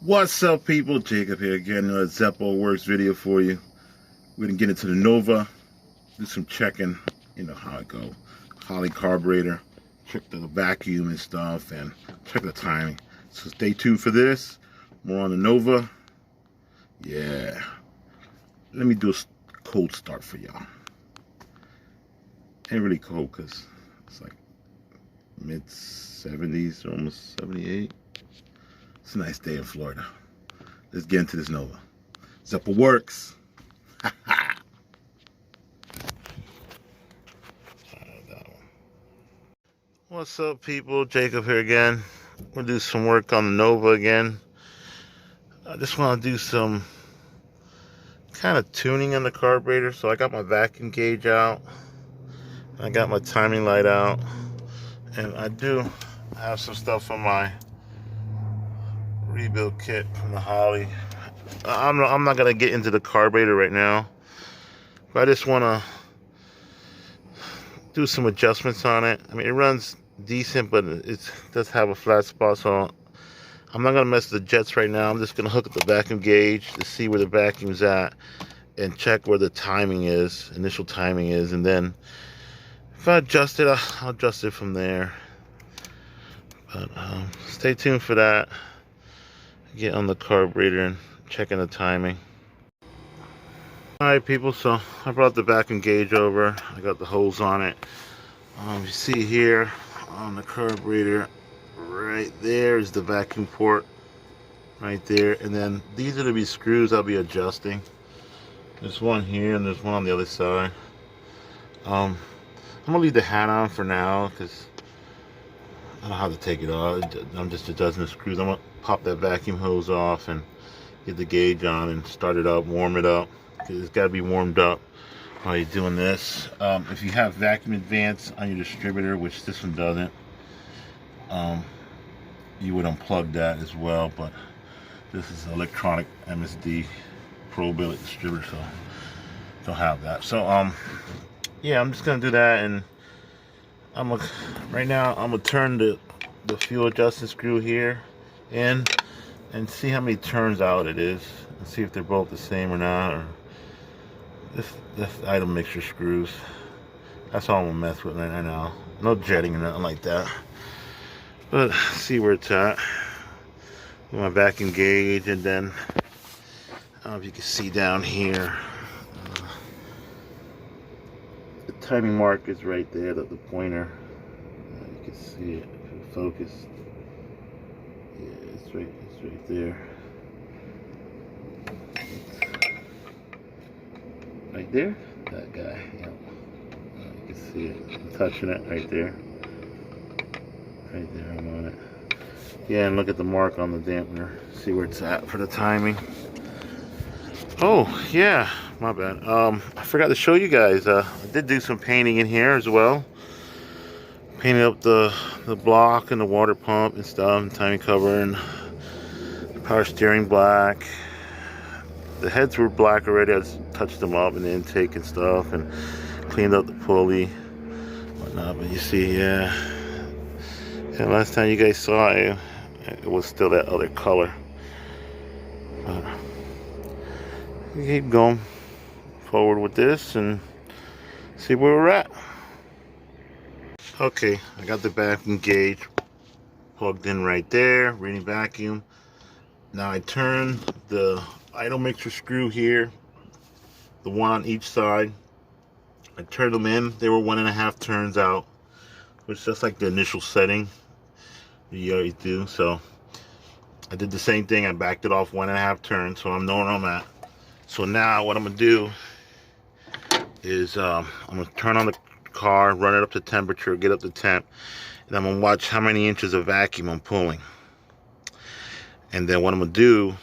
What's up, people? Jacob here again. Another Zeppo Works video for you. We're gonna get into the Nova, do some checking. You know how it go. Holley carburetor, check the vacuum and stuff, and check the timing. So stay tuned for this. More on the Nova. Yeah. Let me do a cold start for y'all. Ain't really cold because it's like mid 70s, almost 78. It's a nice day in Florida. Let's get into this Nova. Zeppo Works. What's up, people? Jacob here again. We'll do some work on the Nova again. I just want to do some kind of tuning on the carburetor. So I got my vacuum gauge out. I got my timing light out. And I do have some stuff on my rebuild kit from the Holley. I'm not going to get into the carburetor right now. But I just want to do some adjustments on it. I mean, it runs decent, but it does have a flat spot, so I'm not going to mess with the jets right now. I'm just going to hook up the vacuum gauge to see where the vacuum's at and check where the timing is, initial timing is, and then if I adjust it, I'll adjust it from there. But stay tuned for that. Get on the carburetor and checking the timing. Alright, people, so I brought the vacuum gauge over. I got the hose on it. You see here on the carburetor, right there is the vacuum port, right there. And then these are to be screws I'll be adjusting. There's one here and there's one on the other side. I'm gonna leave the hat on for now because I don't know how to take it off. I'm just adjusting the screws. I'm gonna pop that vacuum hose off and get the gauge on and start it up, warm it up, because it's got to be warmed up while you're doing this. If you have vacuum advance on your distributor, which this one doesn't, you would unplug that as well. But this is electronic MSD Pro billet distributor, so don't have that. So yeah, I'm just gonna do that, and right now I'm gonna turn the fuel adjusting screw here in and see how many turns out it is, and see if they're both the same or not, or this item mixture screws. That's all I'm gonna mess with right now. No jetting or nothing like that. But see where it's at. With my vacuum gauge, and then I don't know if you can see down here. The timing mark is right there, the pointer. You can see it if it's focused. Yeah, it's right there. Right there? That guy, yeah. You can see it. I'm touching it right there. Right there, I'm on it. Yeah, and look at the mark on the dampener. See where it's at for the timing. Oh, yeah, my bad. I forgot to show you guys. I did do some painting in here as well. Painted up the block and the water pump and stuff, and timing cover, and the power steering black. The heads were black already. I just touched them up in the intake and stuff, and cleaned up the pulley, whatnot. But you see, yeah. And last time you guys saw it, it was still that other color. But we keep going forward with this and see where we're at. Okay, I got the vacuum gauge plugged in right there, reading vacuum. Now I turn the idle mixer screw here, the one on each side. I turned them in. They were 1.5 turns out, which is just like the initial setting you always do. So I did the same thing. I backed it off 1.5 turns, so I'm knowing where I'm at. So now what I'm gonna do is I'm gonna turn on the car, run it up to temperature, get up to temp, and I'm gonna watch how many inches of vacuum I'm pulling. And then what I'm gonna do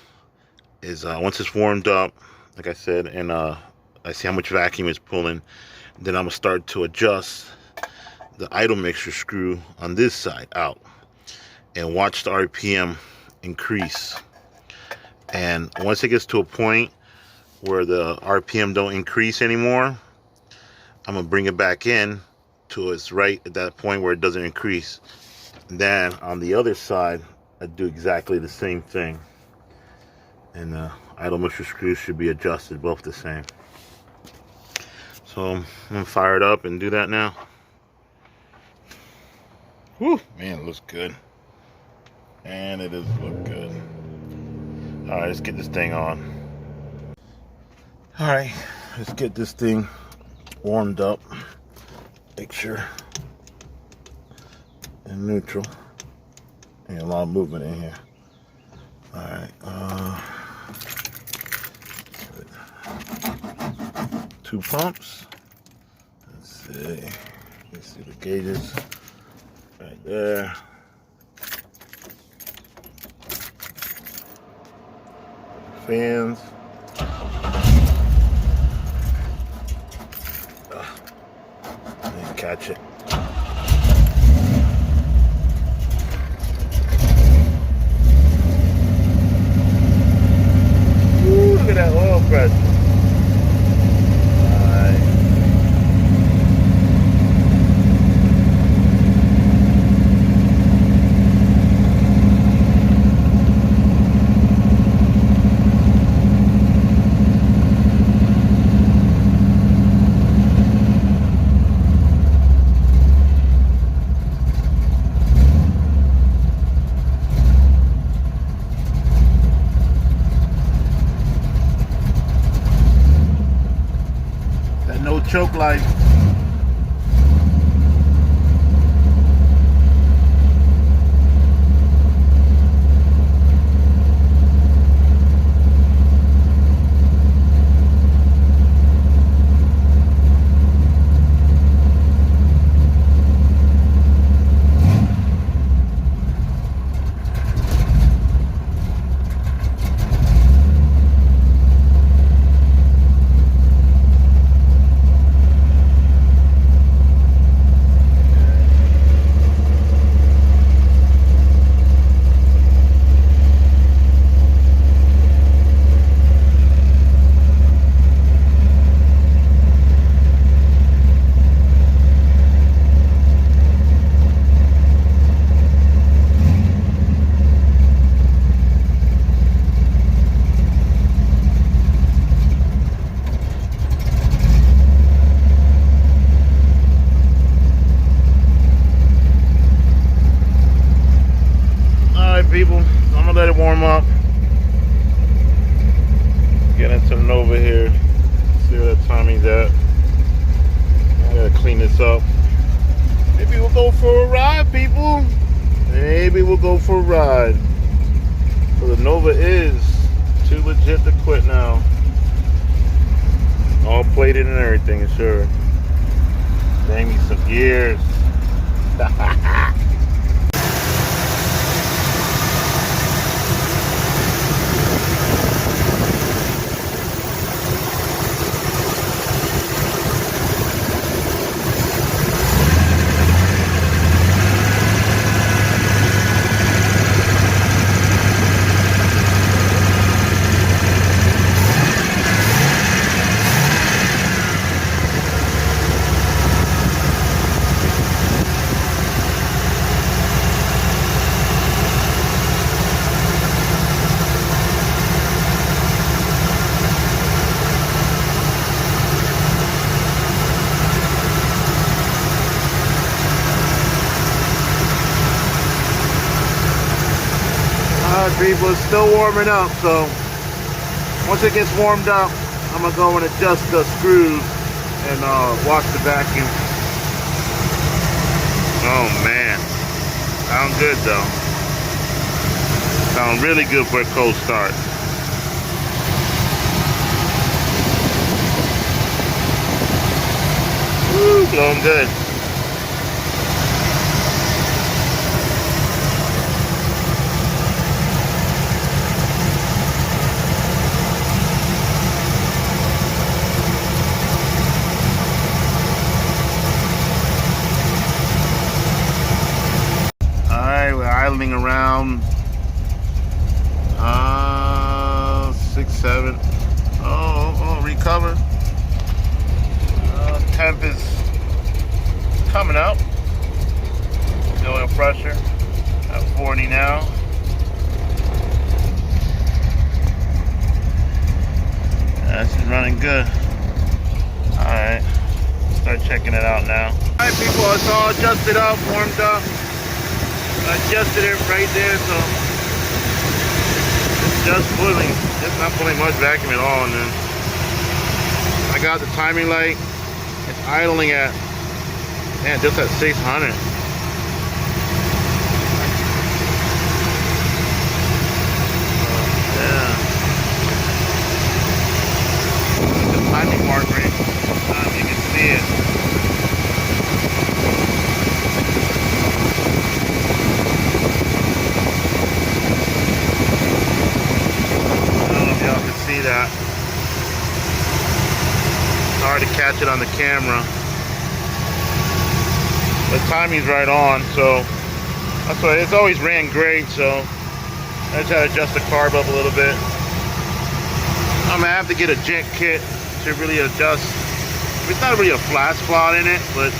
is once it's warmed up, like I said, and I see how much vacuum it's pulling, then I'm gonna start to adjust the idle mixture screw on this side out and watch the RPM increase. And once it gets to a point where the RPM don't increase anymore, I'm gonna bring it back in to it's right at that point where it doesn't increase. And then on the other side, I do exactly the same thing. and the idle mixture screws should be adjusted both the same. So I'm gonna fire it up and do that now. Whew, man, it looks good. And it does look good. Alright, let's get this thing on. Alright, let's get this thing warmed up. Make sure in neutral. And a lot of movement in here. Alright, 2 pumps. Let's see the gauges right there. Fans. I didn't catch it. Ooh, look at that oil pressure. No choke light. People, I'm gonna let it warm up. Get into the Nova here. See where that timing's at. I gotta clean this up. Maybe we'll go for a ride, people. Maybe we'll go for a ride. So the Nova is too legit to quit now. All plated and everything, sure. Dang me some gears. People, it's still warming up, so once it gets warmed up, I'm gonna go and adjust the screws and wash the vacuum. Oh man, sound good though. Sound really good for a cold start. Woo, blowing good. Idling around 6, 7. Oh, recover. Temp is coming up. Oil pressure at 40 now. This is running good. Alright, start checking it out now. Alright people, it's all adjusted up, warmed up. I adjusted it right there, so it's just pulling. It's not pulling much vacuum at all. And then I got the timing light. It's idling at, man, just at 600. Timing mark right. You can see it. I don't know if y'all can see that. It's hard to catch it on the camera. The timing's right on, so that's why it's always ran great. So I just had to adjust the carb up a little bit. I'm gonna have to get a jet kit to really adjust. It's not really a flat spot in it, but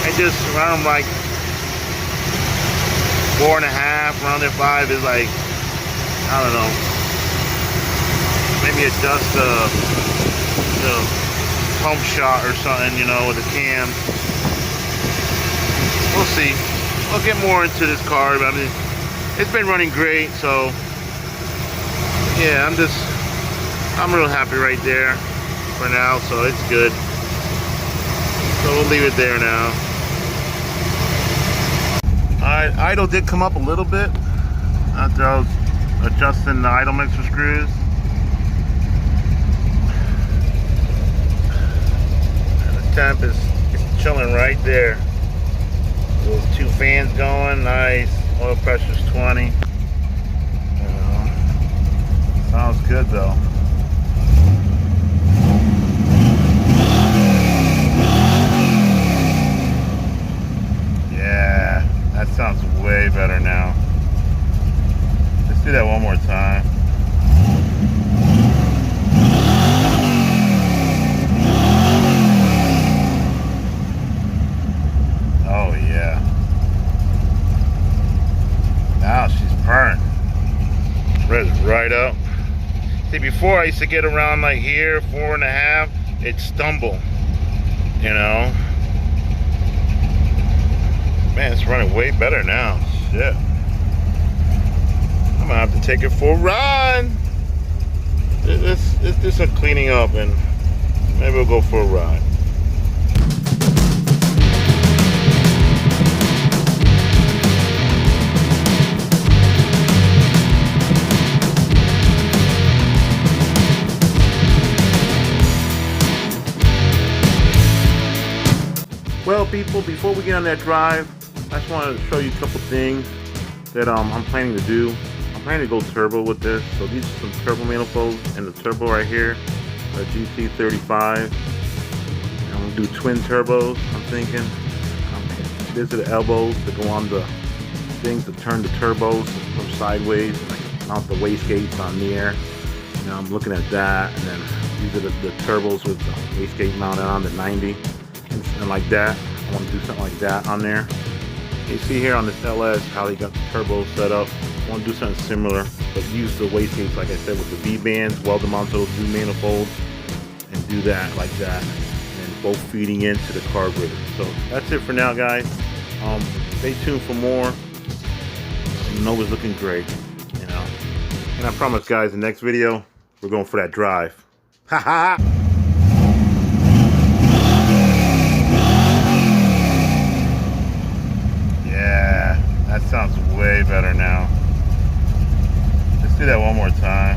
I just around like 4.5, around there 5 is like, I don't know. Maybe adjust the pump shot or something, you know, with the cam. We'll see. I'll get more into this car. I mean, it's been running great, so yeah, I'm real happy right there for now, so it's good. So we'll leave it there now. Alright, idle did come up a little bit after I was adjusting the idle mixer screws. And the temp is chilling right there. Those 2 fans going, nice. Oil pressure's 20. Sounds good though. Yeah, that sounds way better now. Let's do that one more time. Oh yeah. Now she's purring. Red's right up. See, before I used to get around like here, 4.5, it'd stumble, you know. Man, it's running way better now. Shit. I'm gonna have to take it for a ride. Let's do some cleaning up and maybe we'll go for a ride. Well people, before we get on that drive, I just wanted to show you a couple things that I'm planning to do. I'm planning to go turbo with this. So these are some turbo manifolds, and the turbo right here, a GT35. And I'm gonna do twin turbos, I'm thinking. These are the elbows that go on the things to turn the turbos from sideways, like mount the wastegates on there. And I'm looking at that, and then these are the turbos with the wastegate mounted on the 90. And like that. I want to do something like that on there. You see here on this LS how they got the turbo set up. I want to do something similar, but use the wastegates like I said with the V-bands, weld them onto those new manifolds, and do that like that, and both feeding into the carburetor. So that's it for now, guys. Stay tuned for more. Nova's looking great, you know. And I promise, guys, the next video we're going for that drive. Ha ha. That sounds way better now. Let's do that one more time.